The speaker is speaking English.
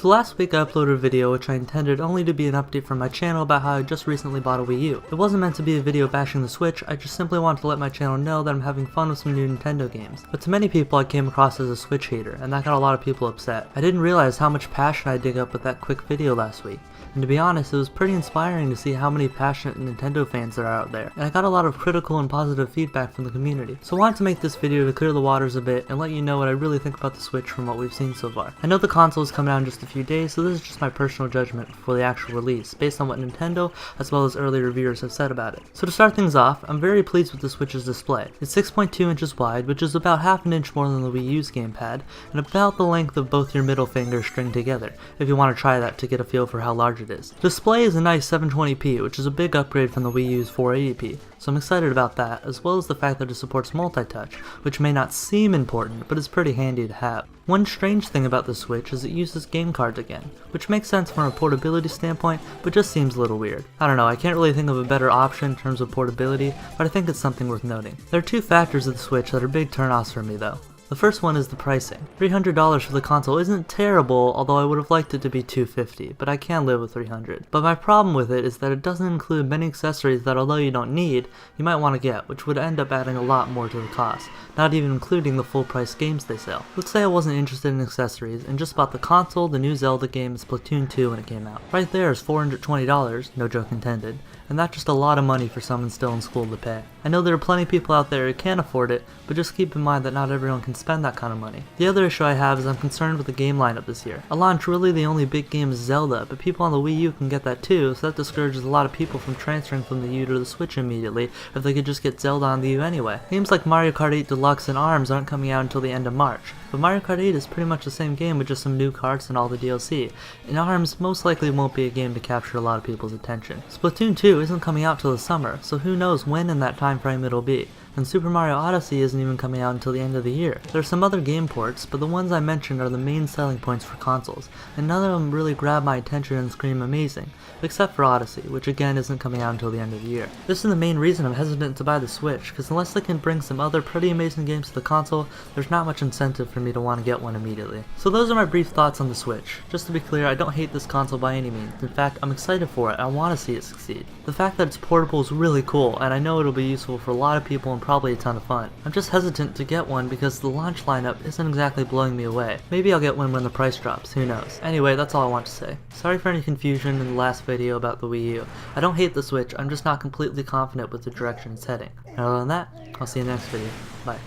So last week I uploaded a video which I intended only to be an update from my channel about how I just recently bought a Wii U. It wasn't meant to be a video bashing the Switch, I just simply wanted to let my channel know that I'm having fun with some new Nintendo games. But to many people I came across as a Switch hater, and that got a lot of people upset. I didn't realize how much passion I dig up with that quick video last week. And to be honest, it was pretty inspiring to see how many passionate Nintendo fans there are out there, and I got a lot of critical and positive feedback from the community. So I wanted to make this video to clear the waters a bit and let you know what I really think about the Switch from what we've seen so far. I know the console is coming out in just a few days, so this is just my personal judgment for the actual release, based on what Nintendo as well as early reviewers have said about it. So to start things off, I'm very pleased with the Switch's display. It's 6.2 inches wide, which is about half an inch more than the Wii U's gamepad, and about the length of both your middle fingers stringed together, if you want to try that to get a feel for how large it is. The display is a nice 720p, which is a big upgrade from the Wii U's 480p, so I'm excited about that, as well as the fact that it supports multi-touch, which may not seem important, but is pretty handy to have. One strange thing about the Switch is it uses game cards again, which makes sense from a portability standpoint, but just seems a little weird. I don't know, I can't really think of a better option in terms of portability, but I think it's something worth noting. There are two factors of the Switch that are big turnoffs for me though. The first one is the pricing. $300 for the console isn't terrible, although I would have liked it to be $250, but I can live with $300. But my problem with it is that it doesn't include many accessories that, although you don't need, you might want to get, which would end up adding a lot more to the cost, not even including the full price games they sell. Let's say I wasn't interested in accessories and just bought the console, the new Zelda game, and Splatoon 2 when it came out. Right there is $420, no joke intended, and that's just a lot of money for someone still in school to pay. I know there are plenty of people out there who can't afford it, but just keep in mind that not everyone can spend that kind of money. The other issue I have is I'm concerned with the game lineup this year. At launch, really the only big game is Zelda, but people on the Wii U can get that too, so that discourages a lot of people from transferring from the U to the Switch immediately if they could just get Zelda on the U anyway. Games like Mario Kart 8 Deluxe and ARMS aren't coming out until the end of March, but Mario Kart 8 is pretty much the same game with just some new carts and all the DLC, and ARMS most likely won't be a game to capture a lot of people's attention. Splatoon 2 isn't coming out till the summer, so who knows when in that time frame it'll be. And Super Mario Odyssey isn't even coming out until the end of the year. There are some other game ports, but the ones I mentioned are the main selling points for consoles, and none of them really grab my attention and scream amazing, except for Odyssey, which again isn't coming out until the end of the year. This is the main reason I'm hesitant to buy the Switch, because unless they can bring some other pretty amazing games to the console, there's not much incentive for me to want to get one immediately. So those are my brief thoughts on the Switch. Just to be clear, I don't hate this console by any means. In fact, I'm excited for it, I want to see it succeed. The fact that it's portable is really cool, and I know it'll be useful for a lot of people and probably a ton of fun. I'm just hesitant to get one because the launch lineup isn't exactly blowing me away. Maybe I'll get one when the price drops, who knows. Anyway, that's all I want to say. Sorry for any confusion in the last video about the Wii U. I don't hate the Switch, I'm just not completely confident with the direction it's heading. And other than that, I'll see you in the next video. Bye.